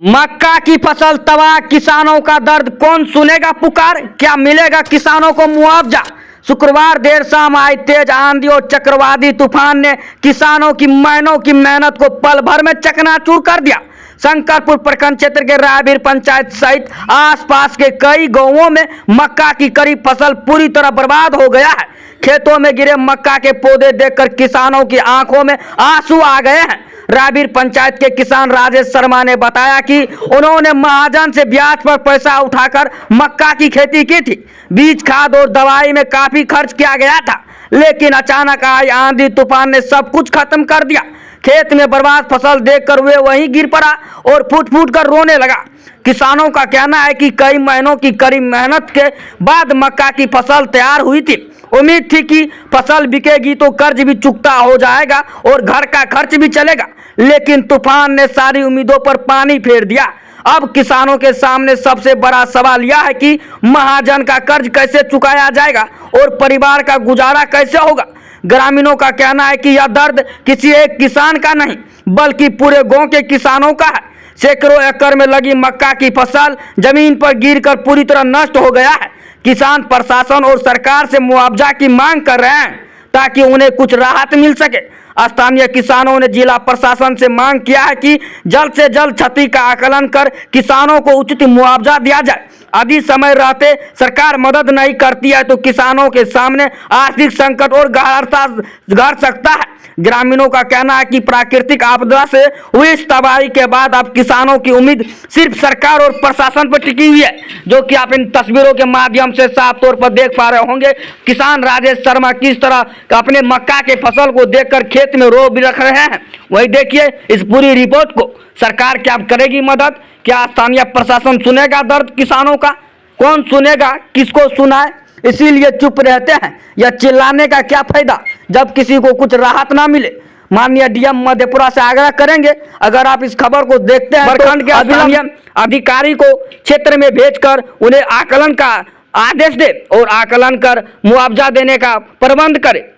मक्का की फसल तबाह, किसानों का दर्द कौन सुनेगा पुकार, क्या मिलेगा किसानों को मुआवजा। शुक्रवार देर शाम आई तेज आंधी और चक्रवाती तूफान ने किसानों की महीनों की मेहनत को पल भर में चकनाचूर कर दिया। शंकरपुर प्रखंड क्षेत्र के रायवीर पंचायत सहित आसपास के कई गांवों में मक्का की करीब फसल पूरी तरह बर्बाद हो गया है। खेतों में गिरे मक्का के पौधे देखकर किसानों की आंखों में आंसू आ गए हैं। रायवीर पंचायत के किसान राजेश शर्मा ने बताया कि उन्होंने महाजन से ब्याज पर पैसा उठाकर मक्का की खेती की थी। बीज, खाद और दवाई में काफी खर्च किया गया था, लेकिन अचानक आई आंधी तूफान ने सब कुछ खत्म कर दिया। खेत में बर्बाद फसल देखकर वे वहीं गिर पड़ा और फूट फूट कर रोने लगा। किसानों का कहना है कि कई महीनों की कड़ी मेहनत के बाद मक्का की फसल तैयार हुई थी। उम्मीद थी कि फसल बिकेगी तो कर्ज भी चुकता हो जाएगा और घर का खर्च भी चलेगा, लेकिन तूफान ने सारी उम्मीदों पर पानी फेर दिया। अब किसानों के सामने सबसे बड़ा सवाल यह है कि महाजन का कर्ज कैसे चुकाया जाएगा और परिवार का गुजारा कैसे होगा। ग्रामीणों का कहना है कि यह दर्द किसी एक किसान का नहीं, बल्कि पूरे गांव के किसानों का है। सैकड़ों एकड़ में लगी मक्का की फसल जमीन पर गिरकर पूरी तरह नष्ट हो गया है। किसान प्रशासन और सरकार से मुआवजा की मांग कर रहे हैं ताकि उन्हें कुछ राहत मिल सके। स्थानीय किसानों ने जिला प्रशासन से मांग किया है कि जल्द से जल्द क्षति का आकलन कर किसानों को उचित मुआवजा दिया जाए। अधिक समय रहते सरकार मदद नहीं करती है तो किसानों के सामने आर्थिक संकट और गहर सकता है। ग्रामीणों का कहना है कि प्राकृतिक आपदा से हुई इस तबाही के बाद अब किसानों की उम्मीद सिर्फ सरकार और प्रशासन पर टिकी हुई है, जो कि आप इन तस्वीरों के माध्यम से साफ तौर पर देख पा रहे होंगे। किसान राजेश शर्मा किस तरह अपने मक्का के फसल को देखकर खेत में रो भी रख रहे हैं। वही देखिए इस पूरी रिपोर्ट को। सरकार क्या करेगी मदद, क्या स्थानीय प्रशासन सुनेगा दर्द किसानों का, कौन सुनेगा, किसको सुनाए, इसीलिए चुप रहते हैं। यह चिल्लाने का क्या फायदा जब किसी को कुछ राहत ना मिले। माननीय डीएम मधेपुरा से आग्रह करेंगे, अगर आप इस खबर को देखते हैं प्रखंड के स्थानीय अधिकारी को क्षेत्र में भेजकर उन्हें आकलन का आदेश दे और आकलन कर मुआवजा देने का प्रबंध करे।